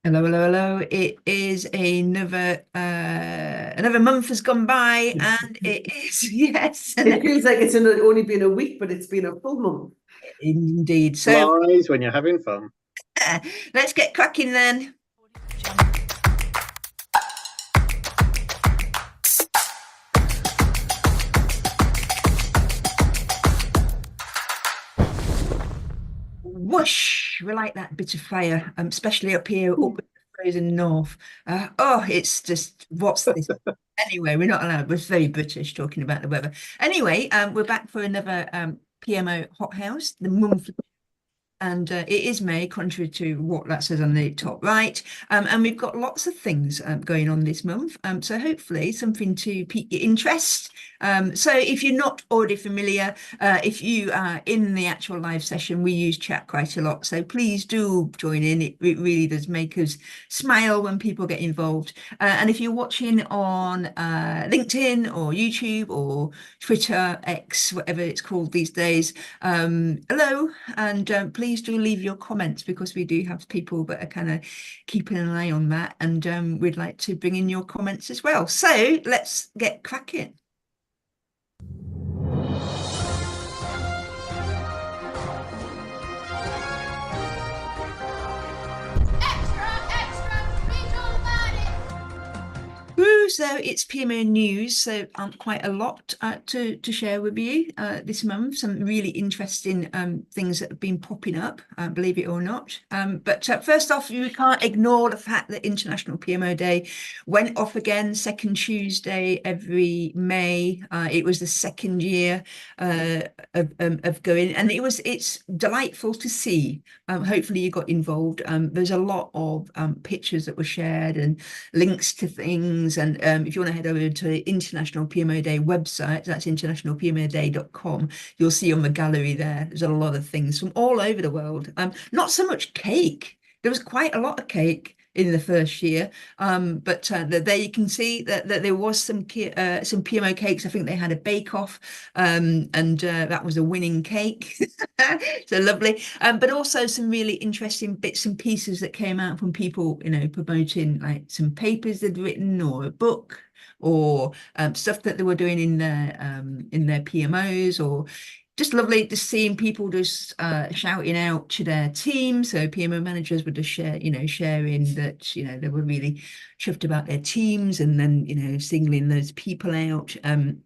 Hello, hello, hello. It is another month has gone by, and it is yes, It feels like it's only been a week, but it's been a full month. indeed. So Flies when you're having fun. let's get cracking then. Whoosh! We like that bit of fire, especially up here, up in the frozen north. Oh, it's just what's this? Anyway, we're not allowed. We're very British talking about the weather. Anyway, we're back for another PMO HotHouse, the month, and it is May, contrary to what that says on the top right. And we've got lots of things going on this month. So hopefully something to pique your interest. So if you're not already familiar, if you are in the actual live session, we use chat quite a lot. So please do join in. It really does make us smile when people get involved. And if you're watching on LinkedIn or YouTube or Twitter, X, whatever it's called these days, hello, and please do leave your comments because we do have people that are kind of keeping an eye on that, and we'd like to bring in your comments as well. So let's get cracking. Woo, so it's PMO news, so quite a lot to share with you this month. Some really interesting things that have been popping up, believe it or not. But first off, you can't ignore the fact that International PMO Day went off again, second Tuesday every May. It was the second year of going, and it's delightful to see. Hopefully you got involved. There's a lot of pictures that were shared and links to things. And if you want to head over to the International PMO Day website, that's internationalpmoday.com, you'll see on the gallery there's a lot of things from all over the world. Not so much cake. There was quite a lot of cake in the first year, but there you can see that there was some PMO cakes. I think they had a bake-off, and that was a winning cake. So lovely. But also some really interesting bits and pieces that came out from people, promoting like some papers they'd written or a book or stuff that they were doing in their PMOs, or just lovely to seeing people just shouting out to their team. So PMO managers would just sharing that, they were really chuffed about their teams, and then, singling those people out. And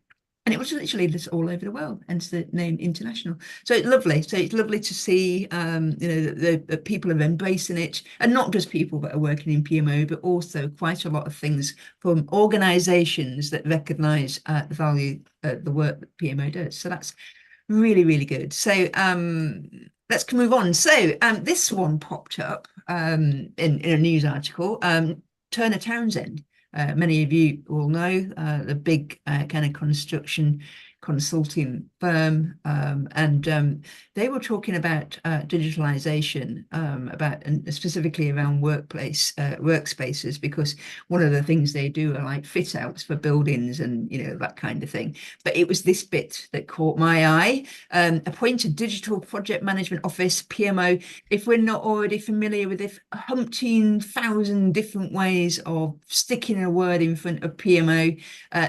it was literally just all over the world, hence the name international. So it's lovely. So it's lovely to see, the people are embracing it, and not just people that are working in PMO, but also quite a lot of things from organisations that recognise the value of the work that PMO does. So that's really, really good. So let's move on. So this one popped up in a news article. Turner Townsend. Many of you will know the big kind of construction consulting firm, and they were talking about digitalization, and specifically around workspaces, because one of the things they do are like fit outs for buildings and that kind of thing. But it was this bit that caught my eye. Appoint a digital project management office, PMO. If we're not already familiar with it, 100,000 different ways of sticking a word in front of PMO.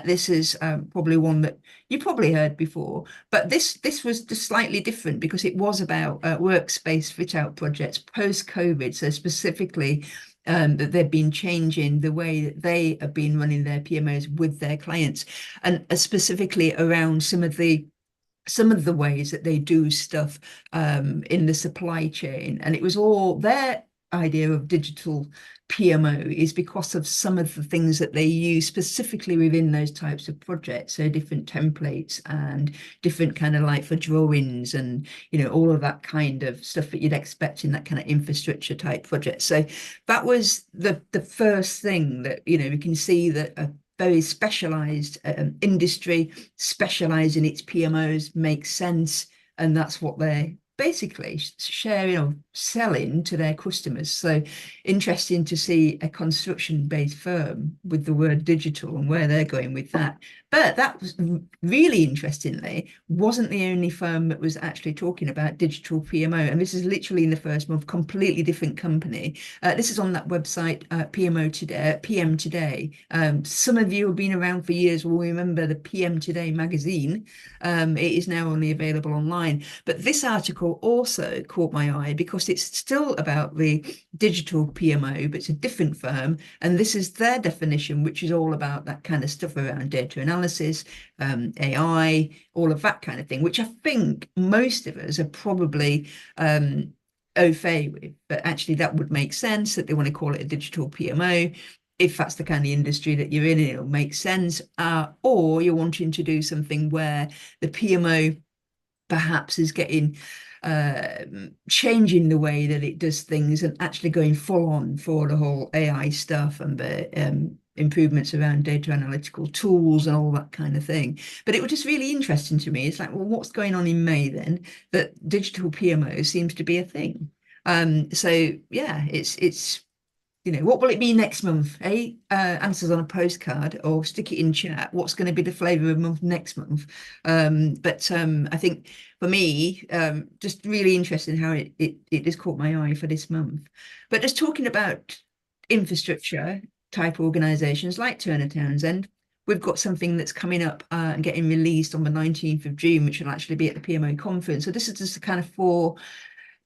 This is probably one that you probably heard before, but this was just slightly different because it was about workspace fit out projects post-COVID. So specifically, that they've been changing the way that they have been running their PMOs with their clients, and specifically around some of the ways that they do stuff in the supply chain. And it was all their idea of digital PMO is because of some of the things that they use specifically within those types of projects. So different templates and different kind of like for drawings and, all of that kind of stuff that you'd expect in that kind of infrastructure type project. So that was the first thing that, we can see that a very specialized industry specialize in its PMOs makes sense. And that's what they're basically sharing or selling to their customers. So interesting to see a construction-based firm with the word digital and where they're going with that. But that was really interestingly, wasn't the only firm that was actually talking about digital PMO. And this is literally in the first month, completely different company. This is on that website, PMO Today, PM Today. Some of you have been around for years will remember the PM Today magazine. It is now only available online. But this article also caught my eye because it's still about the digital PMO, but it's a different firm. And this is their definition, which is all about that kind of stuff around data analysis, AI, all of that kind of thing, which I think most of us are probably au fait with. But actually, that would make sense that they want to call it a digital PMO. If that's the kind of industry that you're in, it'll make sense. Or you're wanting to do something where the PMO perhaps is getting changing the way that it does things and actually going full on for the whole AI stuff and the improvements around data analytical tools and all that kind of thing. But it was just really interesting to me. It's like, well, what's going on in May then that digital PMO seems to be a thing? So yeah, it's what will it be next month? Answers on a postcard or stick it in chat. What's going to be the flavour of the month next month? But I think for me, just really interesting how it has caught my eye for this month. But just talking about infrastructure type organisations like Turner Townsend, we've got something that's coming up and getting released on the 19th of June, which will actually be at the PMO conference. So this is just a kind of four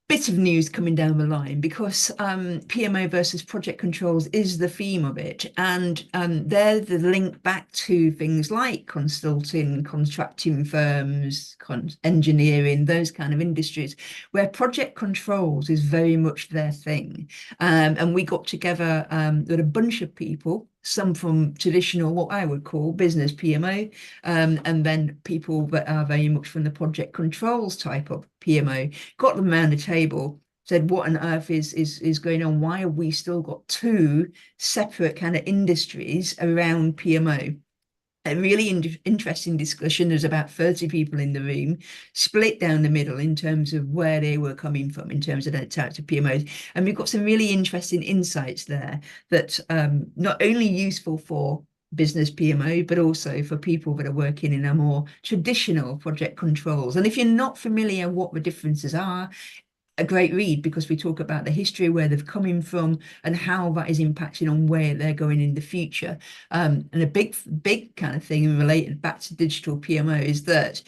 bit of news coming down the line because PMO versus project controls is the theme of it. And they're the link back to things like consulting, contracting firms, engineering, those kind of industries where project controls is very much their thing. And we got together with a bunch of people, some from traditional, what I would call business PMO, and then people that are very much from the project controls type of PMO, got them around the table, said, what on earth is going on? Why have we still got two separate kind of industries around PMO? A really interesting discussion. There's about 30 people in the room, split down the middle in terms of where they were coming from, in terms of their types of PMOs. And we've got some really interesting insights there that not only useful for business PMO, but also for people that are working in a more traditional project controls. And if you're not familiar what the differences are, a great read because we talk about the history, where they've coming from and how that is impacting on where they're going in the future. And a big kind of thing related back to digital PMO is that,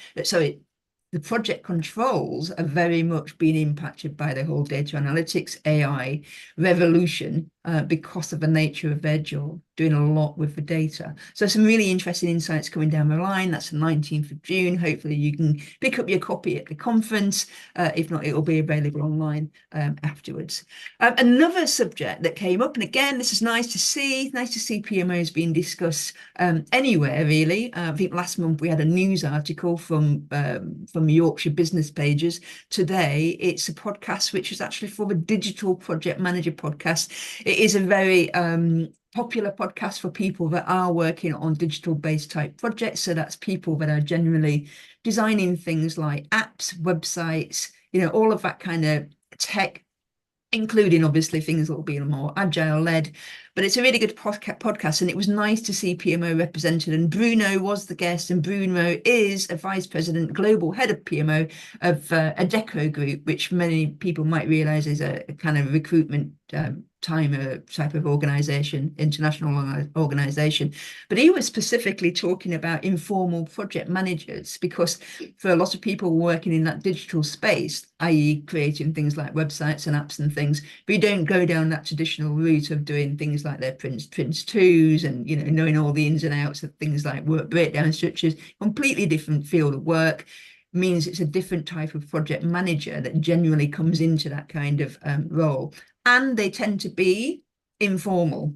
the project controls are very much being impacted by the whole data analytics AI revolution because of the nature of their job, doing a lot with the data. So some really interesting insights coming down the line. That's the 19th of June. Hopefully you can pick up your copy at the conference. If not, it will be available online afterwards. Another subject that came up, and again, this is nice to see PMOs being discussed anywhere, really. I think last month we had a news article from Yorkshire Business Pages. Today, it's a podcast which is actually for the Digital Project Manager podcast. It is a very popular podcast for people that are working on digital-based type projects. So that's people that are generally designing things like apps, websites, all of that kind of tech, including obviously things that will be more agile led. But it's a really good podcast, and it was nice to see PMO represented. And Bruno was the guest, and Bruno is a vice president, global head of PMO of Adecco Group, which many people might realize is a kind of recruitment type of organization, international organization. But he was specifically talking about informal project managers, because for a lot of people working in that digital space, i.e. creating things like websites and apps and things, but you don't go down that traditional route of doing things like their Prince 2s and knowing all the ins and outs of things like work breakdown structures. Completely different field of work, means it's a different type of project manager that generally comes into that kind of role, and they tend to be informal.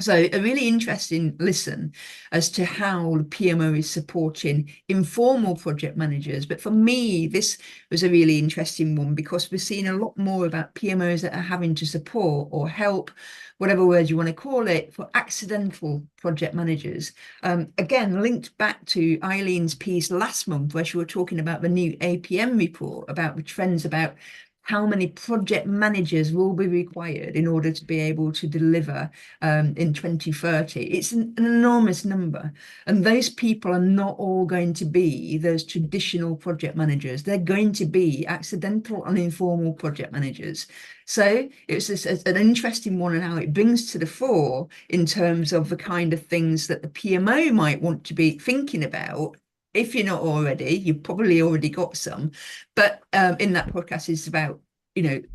So a really interesting listen as to how the PMO is supporting informal project managers. But for me, this was a really interesting one because we're seeing a lot more about PMOs that are having to support or help, whatever word you want to call it, for accidental project managers. Again, linked back to Eileen's piece last month, where she was talking about the new APM report, about the trends about how many project managers will be required in order to be able to deliver in 2030. It's an enormous number. And those people are not all going to be those traditional project managers. They're going to be accidental and informal project managers. So it's just an interesting one and how it brings to the fore in terms of the kind of things that the PMO might want to be thinking about. If you're not already, you've probably already got some. But in that podcast is about,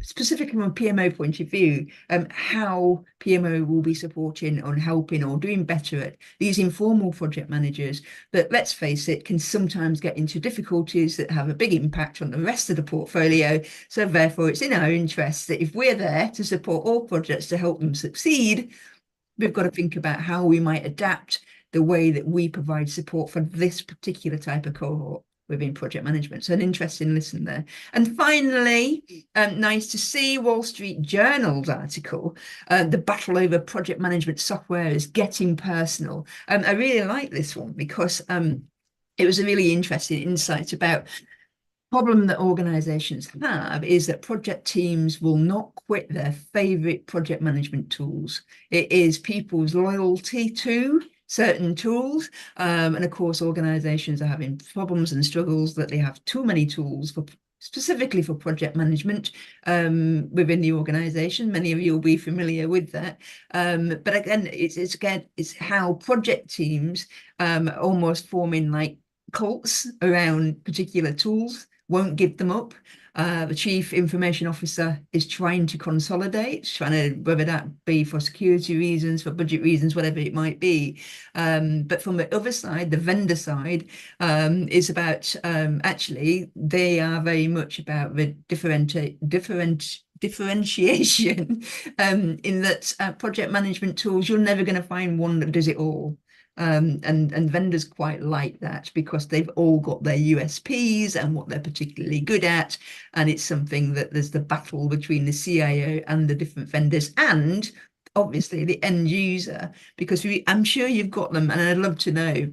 specifically from a PMO point of view, how PMO will be supporting or helping or doing better at these informal project managers that, let's face it, can sometimes get into difficulties that have a big impact on the rest of the portfolio. So therefore, it's in our interest that if we're there to support all projects to help them succeed, we've got to think about how we might adapt the way that we provide support for this particular type of cohort within project management. So an interesting listen there. And finally, nice to see Wall Street Journal's article, the battle over project management software is getting personal. I really like this one because it was a really interesting insight about problem that organizations have is that project teams will not quit their favorite project management tools. It is people's loyalty to certain tools. And of course, organizations are having problems and struggles that they have too many tools for specifically for project management within the organization. Many of you will be familiar with that. But again, it's how project teams almost forming like cults around particular tools, won't give them up. The chief information officer is trying to consolidate, whether that be for security reasons, for budget reasons, whatever it might be. But from the other side, the vendor side, is about actually they are very much about the differentiation in that project management tools, you're never going to find one that does it all. And vendors quite like that because they've all got their USPs and what they're particularly good at. And it's something that there's the battle between the CIO and the different vendors and obviously the end user, because I'm sure you've got them. And I'd love to know,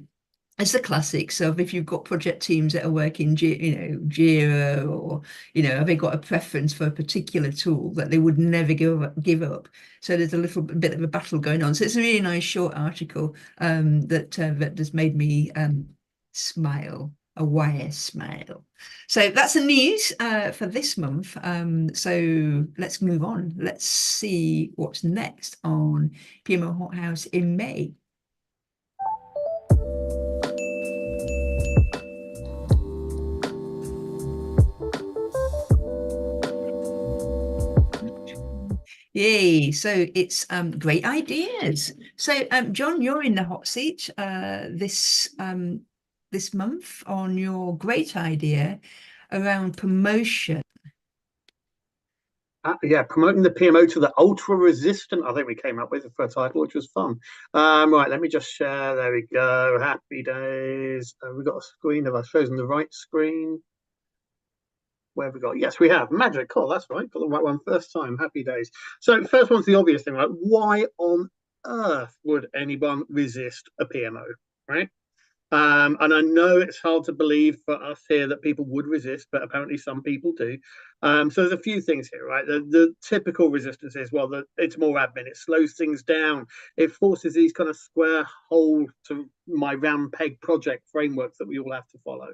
it's the classics of if you've got project teams that are working, Jira, or, have they got a preference for a particular tool that they would never give up? So there's a little bit of a battle going on. So it's a really nice short article that just made me smile, a wire smile. So that's the news for this month. So let's move on. Let's see what's next on PMO HotHouse in May. Yay. So it's great ideas. So John, you're in the hot seat this month on your great idea around promotion. Yeah, promoting the PMO to the ultra resistant. I think we came up with for a title, which was fun. Right, let me just share. There we go. Happy days. We've got a screen. Have I chosen the right screen? Where have we got? Yes, we have. Magic. Cool, that's right. Got the right one first time. Happy days. So first one's the obvious thing, right? Why on earth would anyone resist a PMO, right? And I know it's hard to believe for us here that people would resist, but apparently some people do. So there's a few things here, right? The typical resistance is, well, it's more admin. It slows things down. It forces these kind of square hole to my round peg project frameworks that we all have to follow.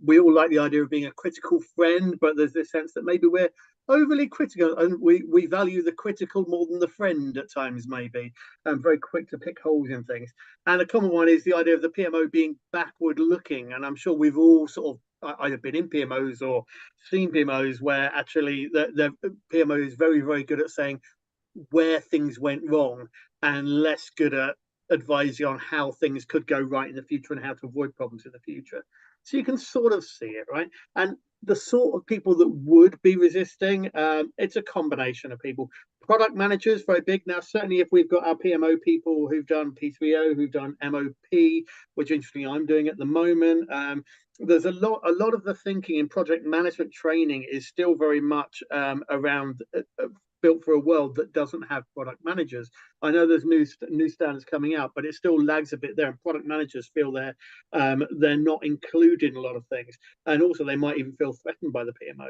We all like the idea of being a critical friend, but there's this sense that maybe we're overly critical and we value the critical more than the friend at times, maybe. Very quick to pick holes in things. And a common one is the idea of the PMO being backward looking. And I'm sure we've all sort of either been in PMOs or seen PMOs where actually the PMO is very, very good at saying where things went wrong and less good at advising on how things could go right in the future and how to avoid problems in the future. So you can sort of see it, right? And the sort of people that would be resisting, it's a combination of people. Product managers, very big now. Certainly, if we've got our PMO people who've done P3O, who've done MOP, which interestingly I'm doing at the moment. There's a lot of the thinking in project management training is still very much around built for a world that doesn't have product managers. I know there's new standards coming out, but it still lags a bit there. And product managers feel they're not included in a lot of things, and also they might even feel threatened by the PMO.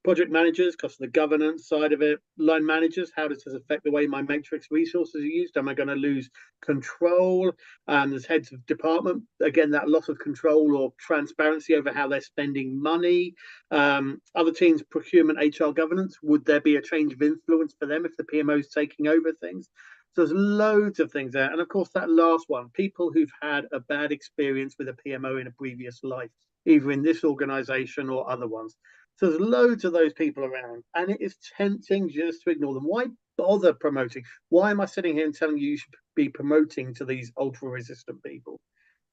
Project managers, because of the governance side of it. Line managers, how does this affect the way my matrix resources are used? Am I going to lose control? There's heads of department, again, that loss of control or transparency over how they're spending money. Other teams, procurement, HR governance, would there be a change of influence for them if the PMO is taking over things? So there's loads of things there. And of course, that last one, people who've had a bad experience with a PMO in a previous life, either in this organization or other ones. So there's loads of those people around, and it is tempting just to ignore them. Why bother promoting? Why am I sitting here and telling you should be promoting to these ultra-resistant people?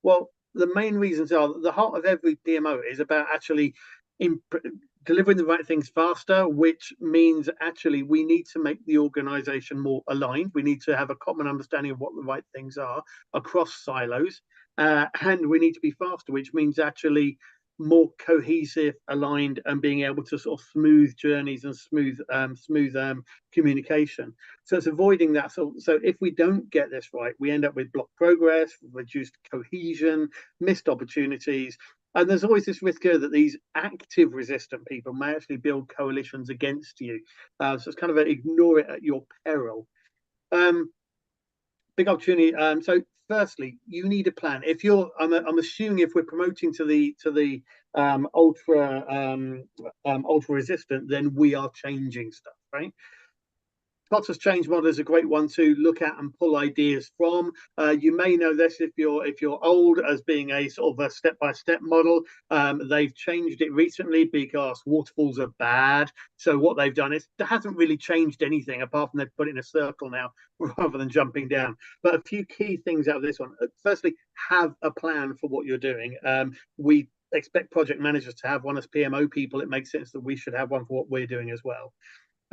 Well, the main reasons are that the heart of every PMO is about actually delivering the right things faster, which means actually we need to make the organization more aligned. We need to have a common understanding of what the right things are across silos, and we need to be faster, which means actually more cohesive, aligned, and being able to sort of smooth journeys and smooth communication. So it's avoiding that. So if we don't get this right, we end up with blocked progress, reduced cohesion, missed opportunities. And there's always this risk here that these active resistant people may actually build coalitions against you. So it's kind of ignore it at your peril. Big opportunity. So firstly, you need a plan. If you're, I'm assuming if we're promoting to the ultra resistant, then we are changing stuff, right? Process change model is a great one to look at and pull ideas from. You may know this if you're old as being a sort of a step-by-step model. They've changed it recently because waterfalls are bad. So what they've done is it hasn't really changed anything apart from they've put it in a circle now rather than jumping down. But a few key things out of this one. Firstly, have a plan for what you're doing. We expect project managers to have one as PMO people. It makes sense that we should have one for what we're doing as well.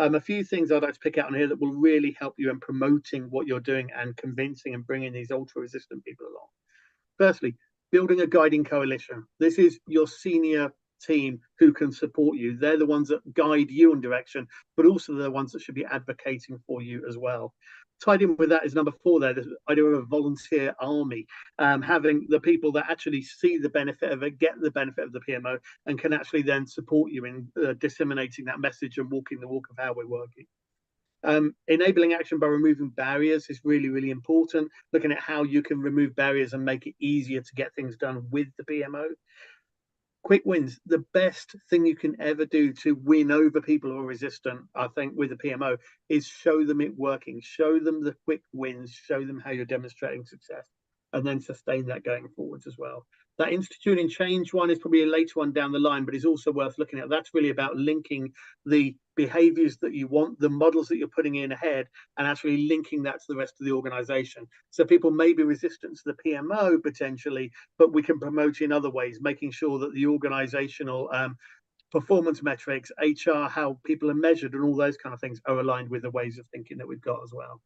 A few things I'd like to pick out on here that will really help you in promoting what you're doing and convincing and bringing these ultra-resistant people along. Firstly, building a guiding coalition. This is your senior team who can support you. They're the ones that guide you in direction, but also the ones that should be advocating for you as well. Tied in with that is number 4 there, the idea of a volunteer army, having the people that actually see the benefit of it, get the benefit of the PMO, and can actually then support you in disseminating that message and walking the walk of how we're working. Enabling action by removing barriers is really, really important. Looking at how you can remove barriers and make it easier to get things done with the PMO. Quick wins. The best thing you can ever do to win over people who are resistant, I think, with the PMO is show them it working. Show them the quick wins. Show them how you're demonstrating success, and then sustain that going forwards as well. That instituting change one is probably a later one down the line, but is also worth looking at. That's really about linking the behaviors that you want, the models that you're putting in ahead, and actually linking that to the rest of the organization. So people may be resistant to the PMO potentially, but we can promote in other ways, making sure that the organizational performance metrics, HR, how people are measured, and all those kind of things are aligned with the ways of thinking that we've got as well.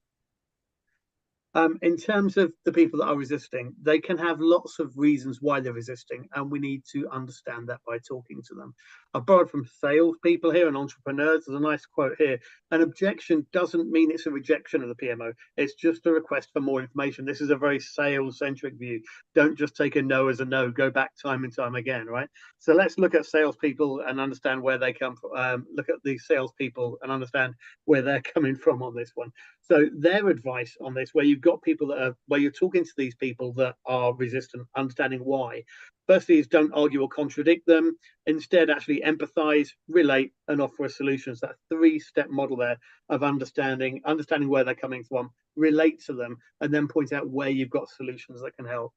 In terms of the people that are resisting, they can have lots of reasons why they're resisting, and we need to understand that by talking to them. I've borrowed from salespeople here and entrepreneurs. There's a nice quote here. An objection doesn't mean it's a rejection of the PMO. It's just a request for more information. This is a very sales-centric view. Don't just take a no as a no. Go back time and time again, right? So let's look at salespeople and understand where they come from. Look at the salespeople and understand where they're coming from on this one. So their advice on this, where you've got people that are, where you're talking to these people that are resistant, understanding why. Firstly is don't argue or contradict them. Instead, actually empathize, relate, and offer a solution. So that 3-step model there of understanding where they're coming from, relate to them, and then point out where you've got solutions that can help.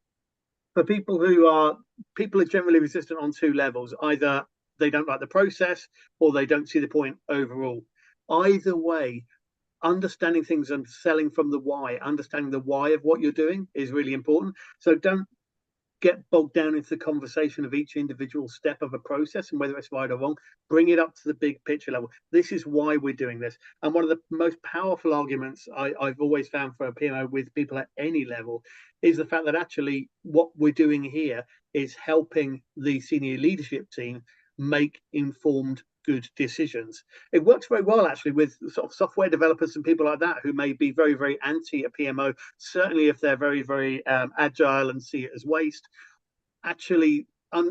For people are generally resistant on 2 levels. Either they don't like the process or they don't see the point overall. Either way, understanding things and selling from the why, understanding the why of what you're doing is really important. So don't get bogged down into the conversation of each individual step of a process and whether it's right or wrong. Bring it up to the big picture level. This is why we're doing this. And one of the most powerful arguments I've always found for a PMO with people at any level is the fact that actually what we're doing here is helping the senior leadership team make informed, good decisions. It works very well actually with sort of software developers and people like that who may be very, very anti a PMO, certainly if they're very, very agile and see it as waste. Actually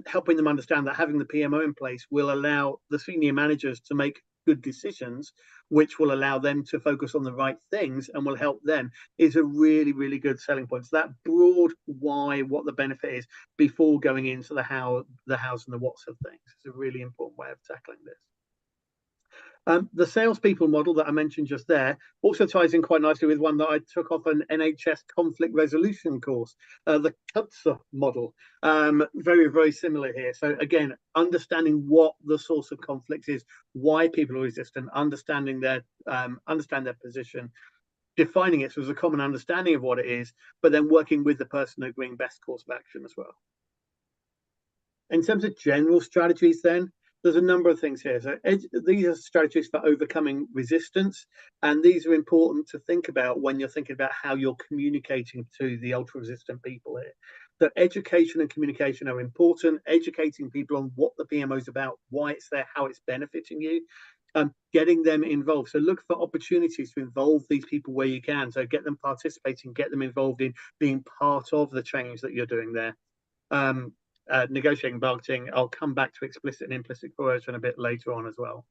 helping them understand that having the PMO in place will allow the senior managers to make good decisions, which will allow them to focus on the right things and will help them, is a really, really good selling point. So that broad why, what the benefit is, before going into the how, the hows and the whats of things. It's a really important way of tackling this. The salespeople model that I mentioned just there also ties in quite nicely with one that I took off an NHS conflict resolution course, the CUTSA model. Very, very similar here. So again, understanding what the source of conflict is, why people are resistant, understanding their position, defining it so there's a common understanding of what it is, but then working with the person agreeing best course of action as well. In terms of general strategies then, there's a number of things here. So these are strategies for overcoming resistance, and these are important to think about when you're thinking about how you're communicating to the ultra-resistant people here. So education and communication are important, educating people on what the PMO is about, why it's there, how it's benefiting you, getting them involved. So look for opportunities to involve these people where you can. So get them participating, get them involved in being part of the change that you're doing there. Negotiating bargaining, I'll come back to explicit and implicit coercion a bit later on as well.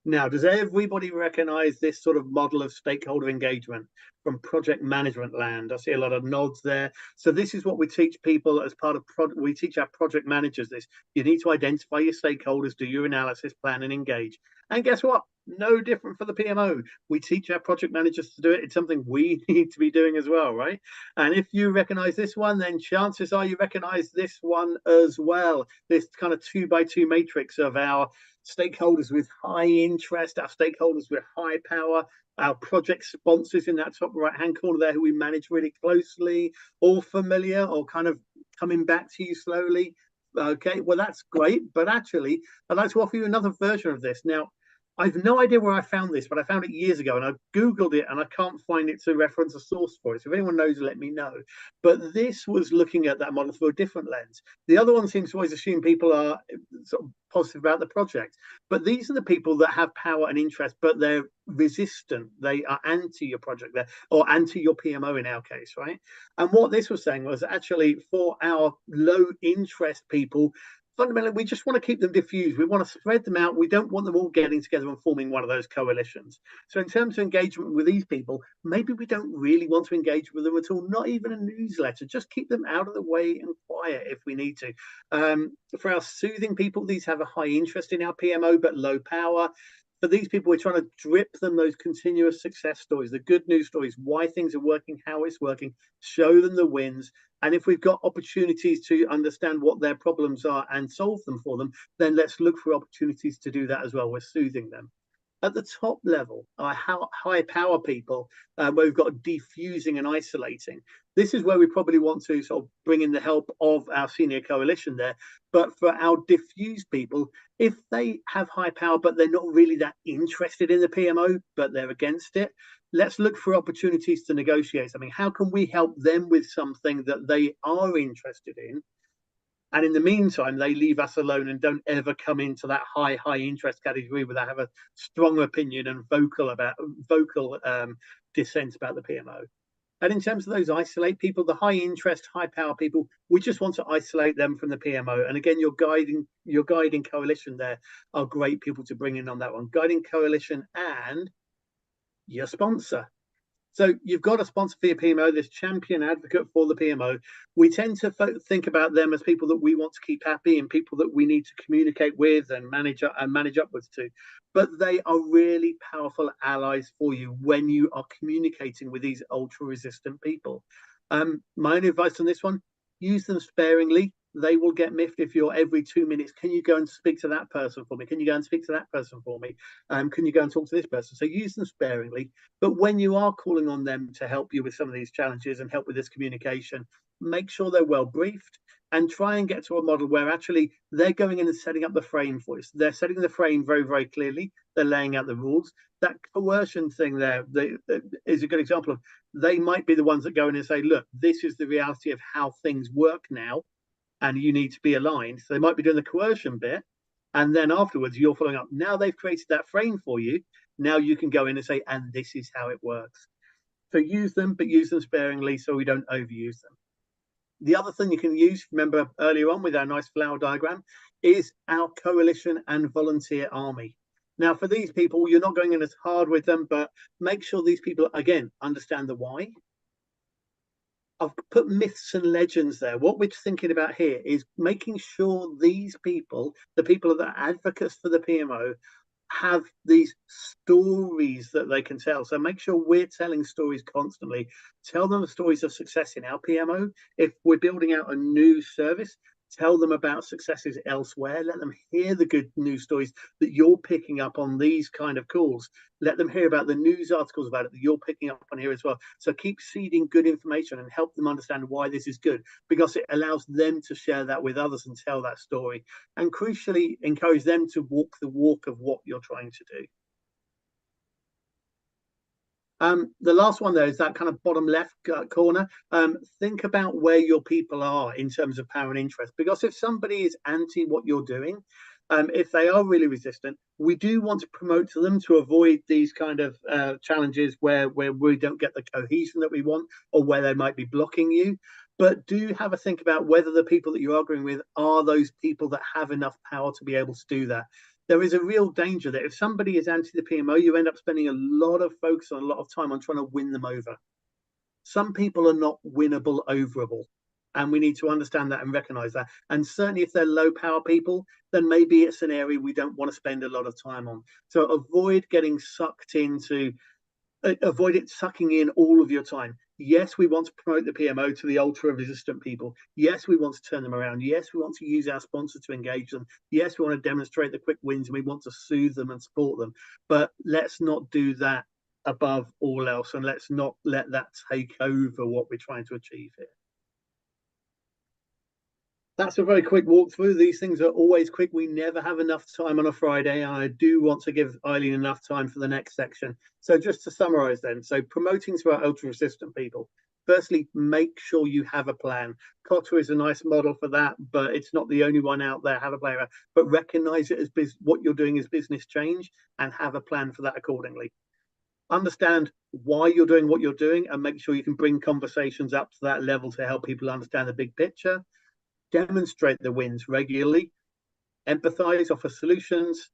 Now, does everybody recognize this sort of model of stakeholder engagement from project management land? I see a lot of nods there. So this is what we teach people as part of, we teach our project managers this. You need to identify your stakeholders, do your analysis, plan and engage. And guess what? No different for the PMO. We teach our project managers to do it. It's something we need to be doing as well, right? And if you recognize this one, then chances are you recognize this one as well. This kind of 2x2 matrix of our stakeholders with high interest, our stakeholders with high power, our project sponsors in that top right hand corner there who we manage really closely, all familiar or kind of coming back to you slowly. Okay, well, that's great. But actually, I'd like to offer you another version of this. Now, I've no idea where I found this, but I found it years ago and I Googled it and I can't find it to reference a source for it. So if anyone knows, let me know. But this was looking at that model through a different lens. The other one seems to always assume people are sort of positive about the project. But these are the people that have power and interest, but they're resistant. They are anti your project there, or anti your PMO in our case, right? And what this was saying was actually for our low interest people, fundamentally, we just want to keep them diffused. We want to spread them out. We don't want them all getting together and forming one of those coalitions. So in terms of engagement with these people, maybe we don't really want to engage with them at all, not even a newsletter. Just keep them out of the way and quiet if we need to. For our soothing people, these have a high interest in our PMO, but low power. For these people, we're trying to drip them those continuous success stories, the good news stories, why things are working, how it's working, show them the wins. And if we've got opportunities to understand what their problems are and solve them for them, then let's look for opportunities to do that as well. We're soothing them. At the top level, our high power people, where we've got defusing and isolating. This is where we probably want to sort of bring in the help of our senior coalition there. But for our diffuse people, if they have high power, but they're not really that interested in the PMO, but they're against it, let's look for opportunities to negotiate something. How can we help them with something that they are interested in? And in the meantime, they leave us alone and don't ever come into that high interest category where they have a strong opinion and vocal dissent about the PMO. And in terms of those isolate people, the high interest, high power people, we just want to isolate them from the PMO. And again, your guiding coalition there are great people to bring in on that one. Guiding coalition and your sponsor. So you've got a sponsor for your PMO, this champion advocate for the PMO. We tend to think about them as people that we want to keep happy and people that we need to communicate with and manage upwards to. But they are really powerful allies for you when you are communicating with these ultra-resistant people. My only advice on this one, use them sparingly. They will get miffed if you're every 2 minutes. Can you go and speak to that person for me? Can you go and speak to that person for me? Can you go and talk to this person? So use them sparingly. But when you are calling on them to help you with some of these challenges and help with this communication, make sure they're well briefed, and try and get to a model where actually they're going in and setting up the frame for us. They're setting the frame very, very clearly. They're laying out the rules. That coercion thing there is a good example of, they might be the ones that go in and say, look, this is the reality of how things work now, and you need to be aligned. So they might be doing the coercion bit, and then afterwards you're following up. Now they've created that frame for you. Now you can go in and say, and this is how it works. So use them, but use them sparingly so we don't overuse them. The other thing you can use, remember earlier on with our nice flower diagram, is our coalition and volunteer army. Now, for these people, you're not going in as hard with them, but make sure these people, again, understand the why. I've put myths and legends there. What we're thinking about here is making sure these people, the people that are advocates for the PMO, have these stories that they can tell. So make sure we're telling stories constantly. Tell them the stories of success in our PMO. If we're building out a new service, tell them about successes elsewhere. Let them hear the good news stories that you're picking up on these kind of calls. Let them hear about the news articles about it that you're picking up on here as well. So keep seeding good information and help them understand why this is good, because it allows them to share that with others and tell that story. And crucially, encourage them to walk the walk of what you're trying to do. The last one there is that kind of bottom left corner. Think about where your people are in terms of power and interest, because if somebody is anti what you're doing, if they are really resistant, we do want to promote to them to avoid these kind of challenges where we don't get the cohesion that we want, or where they might be blocking you. But do have a think about whether the people that you're arguing with are those people that have enough power to be able to do that. There is a real danger that if somebody is anti the PMO, you end up spending a lot of focus and a lot of time on trying to win them over. Some people are not winnable overable, and we need to understand that and recognize that. And certainly if they're low power people, then maybe it's an area we don't want to spend a lot of time on. So avoid getting sucked into, avoid it sucking in all of your time. Yes, we want to promote the PMO to the ultra resistant people. Yes, we want to turn them around. Yes, we want to use our sponsor to engage them. Yes, we want to demonstrate the quick wins, and we want to soothe them and support them. But let's not do that above all else, and let's not let that take over what we're trying to achieve here. That's a very quick walkthrough. These things are always quick. We never have enough time on a Friday. And I do want to give Eileen enough time for the next section. So just to summarize then, so promoting to our ultra resistant people. Firstly, make sure you have a plan. Kotter is a nice model for that, but it's not the only one out there. Have a plan, but recognize it as what you're doing is business change, and have a plan for that accordingly. Understand why you're doing what you're doing, and make sure you can bring conversations up to that level to help people understand the big picture. Demonstrate the wins regularly, empathize, offer solutions,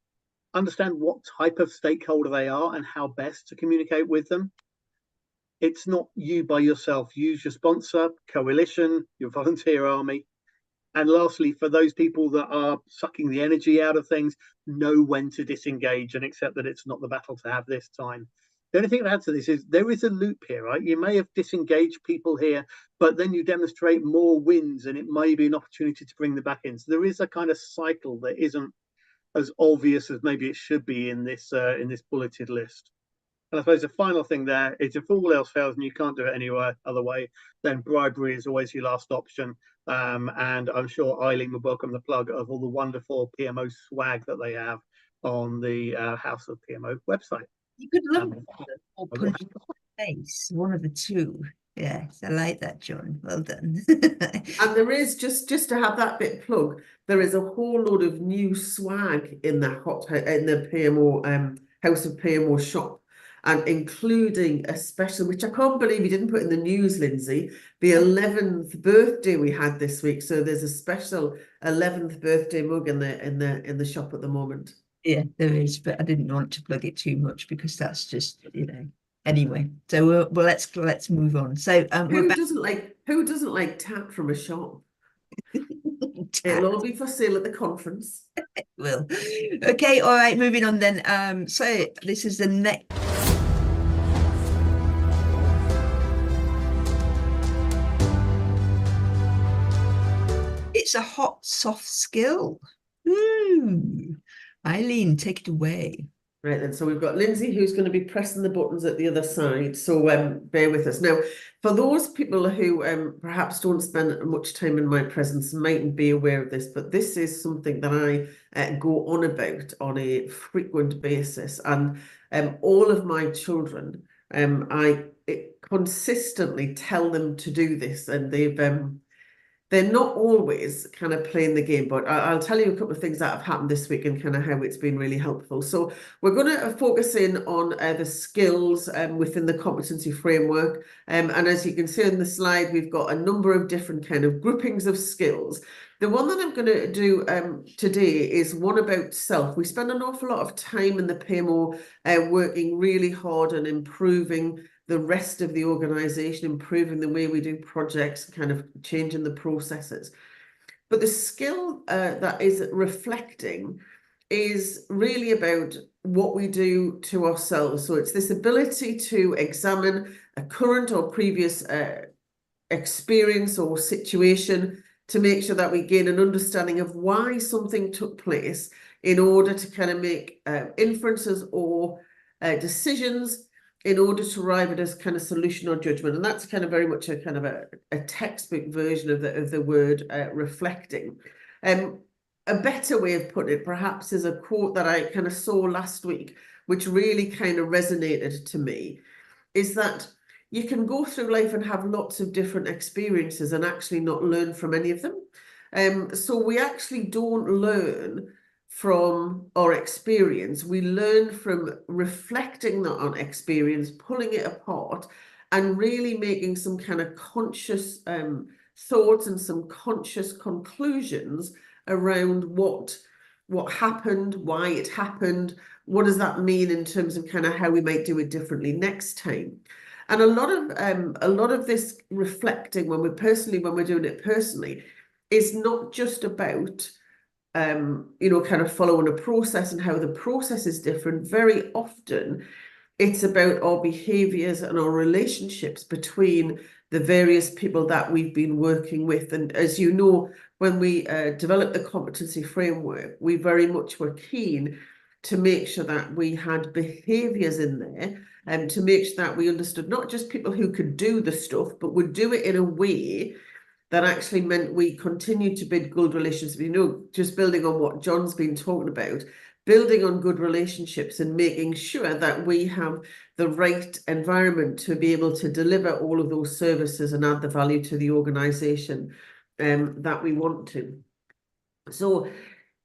understand what type of stakeholder they are and how best to communicate with them. It's not you by yourself. Use your sponsor, coalition, your volunteer army. And lastly, for those people that are sucking the energy out of things, know when to disengage and accept that it's not the battle to have this time. The only thing to add to this is there is a loop here, right? You may have disengaged people here, but then you demonstrate more wins, and it may be an opportunity to bring them back in. So there is a kind of cycle that isn't as obvious as maybe it should be in this bulleted list. And I suppose the final thing there is, if all else fails and you can't do it any other way, then bribery is always your last option. And I'm sure Eileen would welcome the plug of all the wonderful PMO swag that they have on the House of PMO website. You could love or punch in the face, one of the two. Yes, I like that, John. Well done. And there is, just to have that bit plug, there is a whole load of new swag in the PMO House of PMO shop, and including a special, which I can't believe you didn't put in the news, Lindsay, the 11th birthday we had this week. So there's a special 11th birthday mug in the shop at the moment. Yeah, there is, but I didn't want to plug it too much because that's just, anyway. So let's move on. So who doesn't like tat from a shop? It'll all be for sale at the conference. Well, okay, all right, moving on then. So this is the next. It's a hot soft skill. Ooh. Eileen, take it away. Right then, so we've got Lindsay who's going to be pressing the buttons at the other side, so bear with us. Now, for those people who perhaps don't spend much time in my presence mightn't be aware of this, but this is something that I go on about on a frequent basis, and all of my children, I consistently tell them to do this, and they're not always kind of playing the game, but I'll tell you a couple of things that have happened this week and kind of how it's been really helpful. So we're going to focus in on the skills within the competency framework. And as you can see on the slide, we've got a number of different kind of groupings of skills. The one that I'm going to do today is one about self. We spend an awful lot of time in the PMO working really hard on improving the rest of the organization, improving the way we do projects, kind of changing the processes. But the skill that is reflecting is really about what we do to ourselves. So it's this ability to examine a current or previous experience or situation to make sure that we gain an understanding of why something took place in order to kind of make inferences or decisions in order to arrive at a kind of solution or judgment. And that's kind of very much a kind of a textbook version of the word reflecting. A better way of putting it perhaps is a quote that I kind of saw last week, which really kind of resonated to me, is that you can go through life and have lots of different experiences and actually not learn from any of them. So we actually don't learn from our experience. We learn from reflecting on experience, pulling it apart, and really making some kind of conscious thoughts and some conscious conclusions around what happened, why it happened, what does that mean in terms of kind of how we might do it differently next time. And a lot of this reflecting when we're doing it personally is not just about kind of following a process and how the process is different. Very often it's about our behaviors and our relationships between the various people that we've been working with. And as you know, when we developed the competency framework, we very much were keen to make sure that we had behaviors in there and to make sure that we understood not just people who could do the stuff, but would do it in a way that actually meant we continued to build good relationships. Just building on what John's been talking about, building on good relationships and making sure that we have the right environment to be able to deliver all of those services and add the value to the organization that we want to. So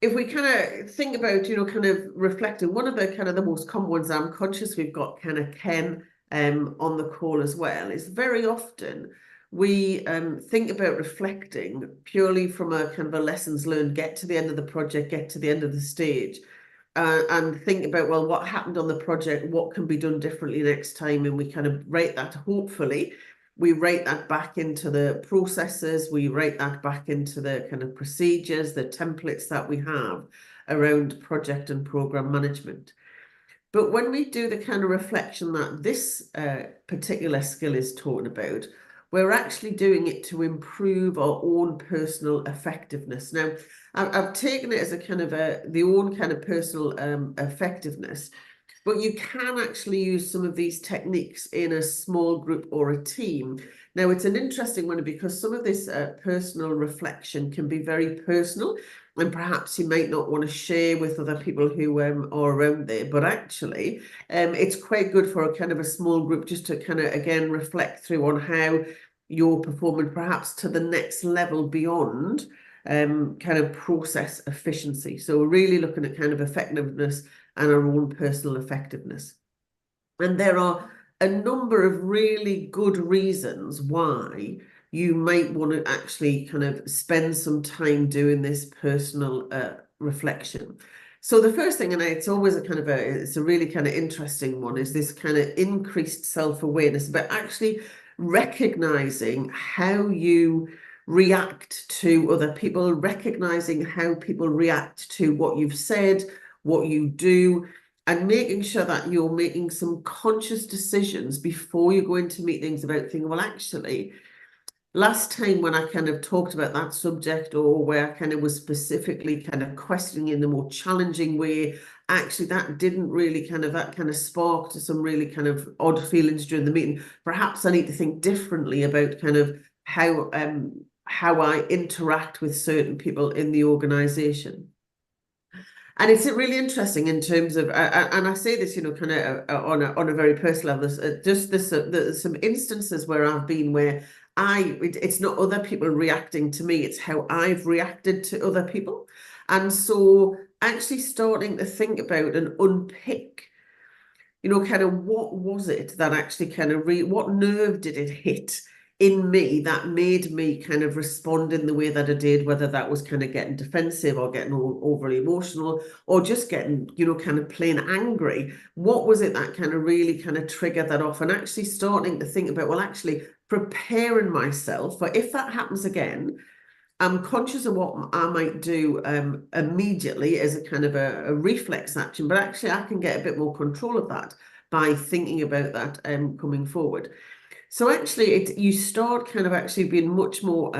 if we kind of think about, kind of reflecting, one of the kind of the most common ones, I'm conscious we've got kind of Ken on the call as well, is very often we think about reflecting purely from a kind of a lessons learned, get to the end of the project, get to the end of the stage, and think about, well, what happened on the project, what can be done differently next time, and we kind of write that, hopefully, we write that back into the processes, we write that back into the kind of procedures, the templates that we have around project and program management. But when we do the kind of reflection that this particular skill is talking about, we're actually doing it to improve our own personal effectiveness. Now, I've taken it as a kind of the own kind of personal effectiveness, but you can actually use some of these techniques in a small group or a team. Now, it's an interesting one because some of this personal reflection can be very personal, and perhaps you might not want to share with other people who are around there, but actually it's quite good for a kind of a small group just to kind of, again, reflect through on how you're performing perhaps to the next level beyond kind of process efficiency. So we're really looking at kind of effectiveness and our own personal effectiveness. And there are a number of really good reasons why you might want to actually kind of spend some time doing this personal reflection. So the first thing, and it's always it's a really kind of interesting one, is this kind of increased self-awareness, but actually recognizing how you react to other people, recognizing how people react to what you've said, what you do, and making sure that you're making some conscious decisions before you go into meetings about thinking, well, actually, last time when I kind of talked about that subject, or where I kind of was specifically kind of questioning in the more challenging way, actually that didn't really that kind of sparked some really kind of odd feelings during the meeting. Perhaps I need to think differently about kind of how I interact with certain people in the organization. And it's really interesting in terms of, and I say this, you know, kind of on a very personal level. There's some instances where I've been where it's not other people reacting to me, it's how I've reacted to other people. And so actually starting to think about and unpick, you know, kind of what was it that actually kind of what nerve did it hit in me that made me kind of respond in the way that I did, whether that was kind of getting defensive or getting overly emotional or just getting, you know, kind of plain angry. What was it that kind of really kind of triggered that off? And actually starting to think about, well, actually preparing myself for if that happens again, I'm conscious of what I might do immediately as a kind of a reflex action, but actually I can get a bit more control of that by thinking about that coming forward. So actually you start kind of actually being much more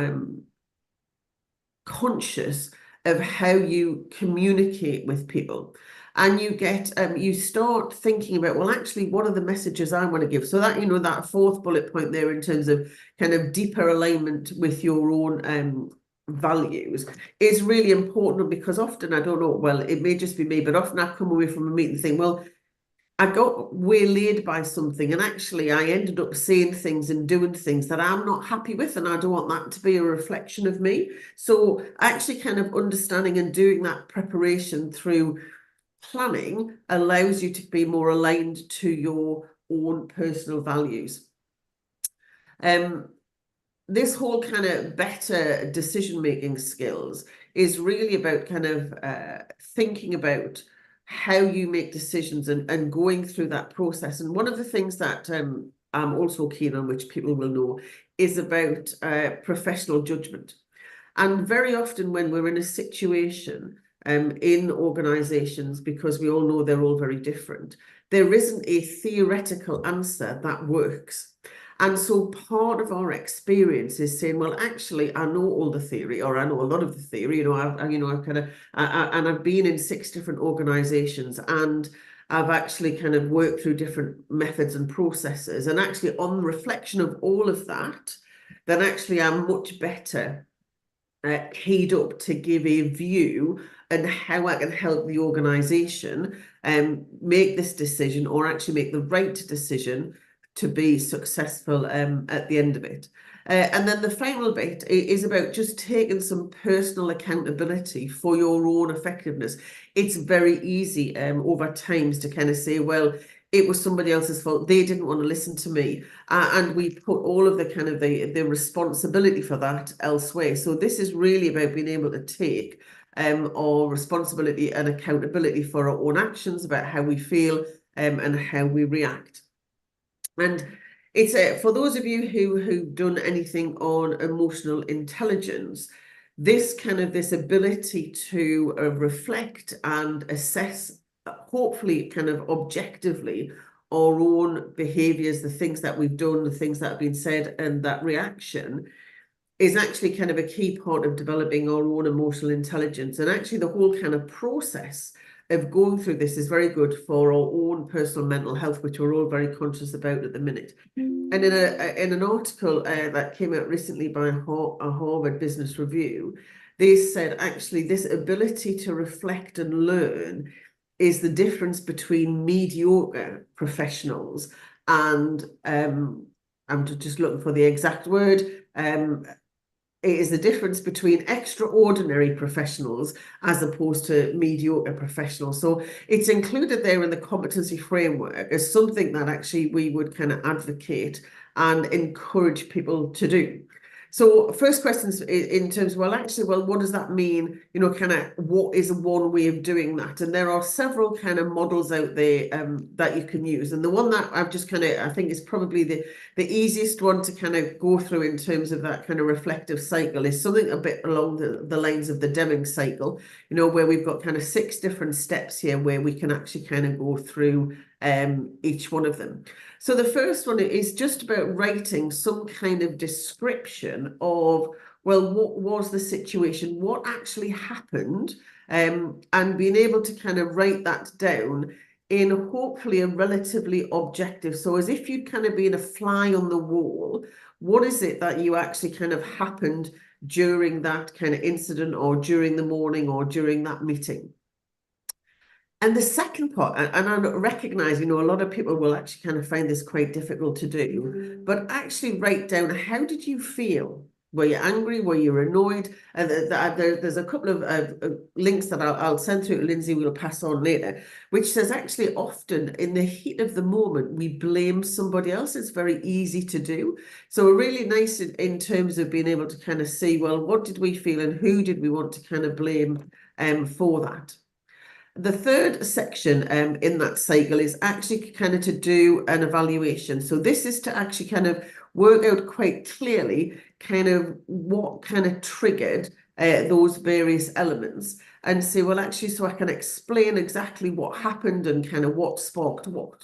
conscious of how you communicate with people. And you get you start thinking about, well, actually, what are the messages I want to give? So that, you know, that fourth bullet point there in terms of kind of deeper alignment with your own values is really important, because often, I don't know, well, it may just be me, but often I come away from a meeting saying, well, I got waylaid by something, and actually I ended up saying things and doing things that I'm not happy with, and I don't want that to be a reflection of me. So actually kind of understanding and doing that preparation through planning allows you to be more aligned to your own personal values. This whole kind of better decision-making skills is really about kind of thinking about how you make decisions and going through that process. And one of the things that I'm also keen on, which people will know, is about professional judgment. And very often when we're in a situation in organizations, because we all know they're all very different, there isn't a theoretical answer that works. And so part of our experience is saying, well, actually, I know all the theory, or I know a lot of the theory. I've been in 6 different organizations, and I've actually kind of worked through different methods and processes. And actually, on the reflection of all of that, then actually I'm much better keyed up to give a view and how I can help the organization make this decision, or actually make the right decision to be successful at the end of it. And then the final bit is about just taking some personal accountability for your own effectiveness. It's very easy over times to kind of say, well, it was somebody else's fault. They didn't want to listen to me. And we put all of the kind of the responsibility for that elsewhere. So this is really about being able to take our responsibility and accountability for our own actions, about how we feel and how we react. And it's for those of you who've done anything on emotional intelligence, this ability to reflect and assess, hopefully kind of objectively, our own behaviors, the things that we've done, the things that have been said, and that reaction is actually kind of a key part of developing our own emotional intelligence. And actually the whole kind of process of going through this is very good for our own personal mental health, which we're all very conscious about at the minute. And in an article that came out recently by a Harvard Business Review, they said actually this ability to reflect and learn is the difference between mediocre professionals and I'm just looking for the exact word. It is the difference between extraordinary professionals as opposed to mediocre professionals. So it's included there in the competency framework as something that actually we would kind of advocate and encourage people to do. So first questions in terms of, well, actually, well, what does that mean? You know, kind of what is one way of doing that? And there are several kind of models out there that you can use. And the one that I've just I think is probably the easiest one to kind of go through in terms of that kind of reflective cycle is something a bit along the lines of the Deming cycle, you know, where we've got kind of 6 different steps here where we can actually kind of go through each one of them. So the first one is just about writing some kind of description of, well, what was the situation, what actually happened, and being able to kind of write that down in hopefully a relatively objective. So as if you'd kind of been a fly on the wall, what is it that you actually kind of happened during that kind of incident, or during the morning, or during that meeting? And the second part, and I recognise, you know, a lot of people will actually kind of find this quite difficult to do, but actually write down, how did you feel? Were you angry? Were you annoyed? There's a couple of links that I'll send through to Lindsay, we'll pass on later, which says actually often in the heat of the moment, we blame somebody else. It's very easy to do. So really nice in terms of being able to kind of see, well, what did we feel and who did we want to kind of blame for that? The third section in that cycle is actually kind of to do an evaluation. So this is to actually kind of work out quite clearly kind of what kind of triggered those various elements, and say, well, actually, so I can explain exactly what happened and kind of what sparked what.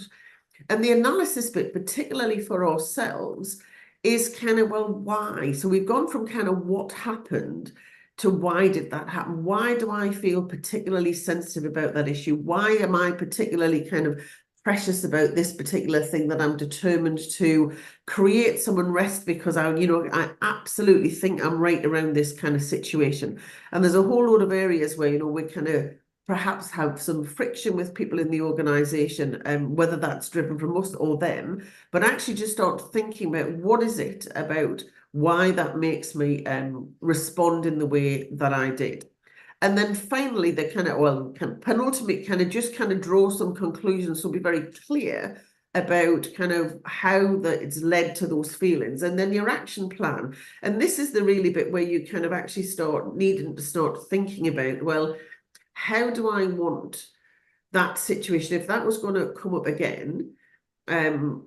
And the analysis bit, particularly for ourselves, is kind of, well, why? So we've gone from kind of what happened to why did that happen? Why do I feel particularly sensitive about that issue? Why am I particularly kind of precious about this particular thing that I'm determined to create some unrest because I absolutely think I'm right around this kind of situation? And there's a whole load of areas where, we kind of perhaps have some friction with people in the organization, whether that's driven from us or them, but actually just start thinking about what is it about why that makes me respond in the way that I did. And then finally, the penultimate just draw some conclusions. So be very clear about kind of how it's led to those feelings, and then your action plan. And this is the really bit where you kind of actually start needing to start thinking about, well, how do I want that situation, if that was going to come up again,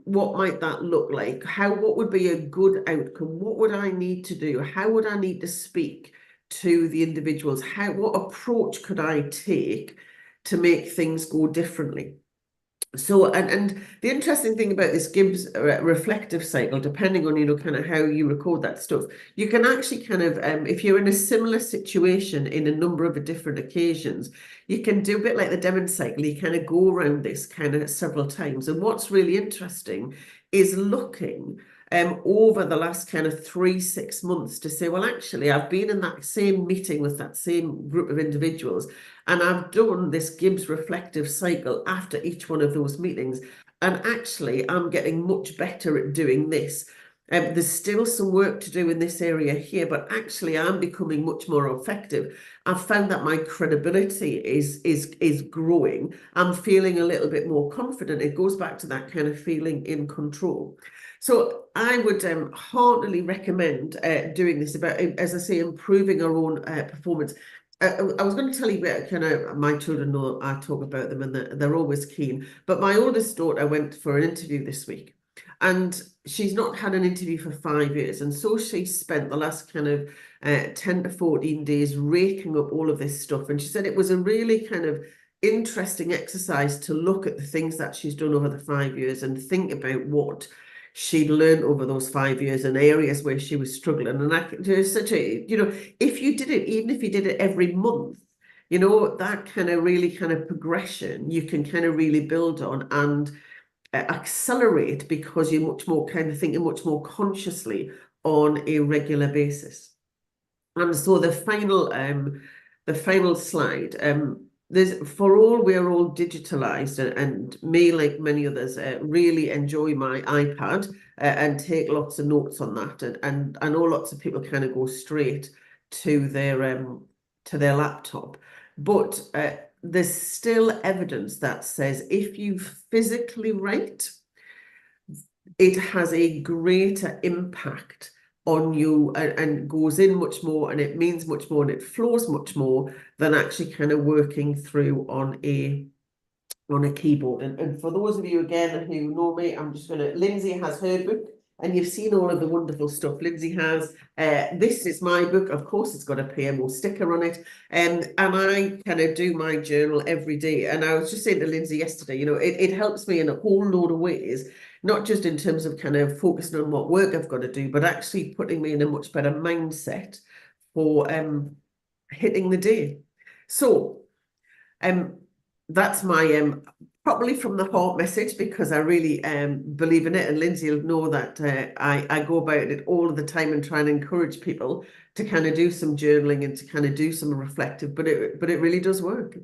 what might that look like? What would be a good outcome? What would I need to do? How would I need to speak to the individuals? What approach could I take to make things go differently? So, and the interesting thing about this Gibbs reflective cycle, depending on, kind of how you record that stuff, you can actually kind of, if you're in a similar situation in a number of different occasions, you can do a bit like the Deming cycle. You kind of go around this kind of several times. And what's really interesting is looking over the last kind of 3-6 months to say, well, actually, I've been in that same meeting with that same group of individuals, and I've done this Gibbs reflective cycle after each one of those meetings. And actually, I'm getting much better at doing this. There's still some work to do in this area here, but actually I'm becoming much more effective. I've found that my credibility is growing. I'm feeling a little bit more confident. It goes back to that kind of feeling in control. So I would heartily recommend doing this about, as I say, improving our own performance. I was going to tell you about kind of, my children know I talk about them and they're always keen. But my oldest daughter went for an interview this week, and she's not had an interview for 5 years. And so she spent the last kind of 10 to 14 days raking up all of this stuff. And she said it was a really kind of interesting exercise to look at the things that she's done over the 5 years and think about what she'd learned over those 5 years and areas where she was struggling. And there's such a, if you did it, even if you did it every month, that kind of really kind of progression you can kind of really build on and accelerate, because you're much more kind of thinking much more consciously on a regular basis. And so the final slide, we're all digitalized, and me, like many others, really enjoy my iPad and take lots of notes on that. And I know lots of people kind of go straight to their laptop, but there's still evidence that says if you physically write, it has a greater impact on you and goes in much more, and it means much more, and it flows much more than actually kind of working through on a keyboard. And for those of you again who know me, I'm just going to, Lindsay has her book and you've seen all of the wonderful stuff Lindsay has. This is my book. Of course, it's got a PMO sticker on it. And I kind of do my journal every day. And I was just saying to Lindsay yesterday, you know, it helps me in a whole load of ways, not just in terms of kind of focusing on what work I've got to do, but actually putting me in a much better mindset for hitting the day. So that's my probably from the heart message, because I really believe in it, and Lindsay will know that I go about it all of the time and try and encourage people to kind of do some journaling and to kind of do some reflective, but it really does work.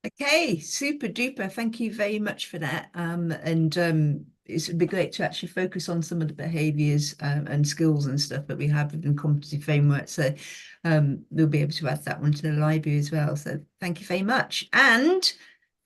Okay, super duper. Thank you very much for that. It'd be great to actually focus on some of the behaviours and skills and stuff that we have within competency framework. So we'll be able to add that one to the library as well. So thank you very much. And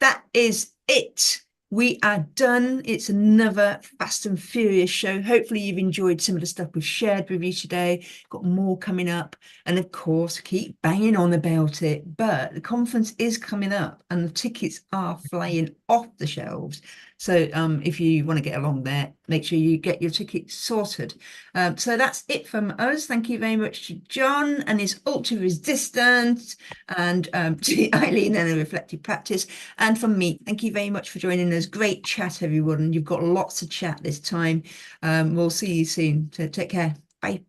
that is it. We are done. It's another Fast and Furious show. Hopefully you've enjoyed some of the stuff we've shared with you today. Got more coming up. And of course, keep banging on about it. But the conference is coming up and the tickets are flying off the shelves. So if you want to get along there, make sure you get your tickets sorted. So that's it from us. Thank you very much to John and his ultra resistance, and to Eileen and the reflective practice. And from me, thank you very much for joining us. Great chat, everyone. You've got lots of chat this time. We'll see you soon. So take care. Bye.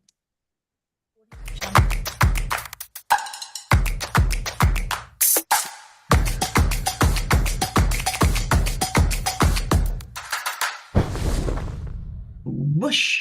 Whoosh.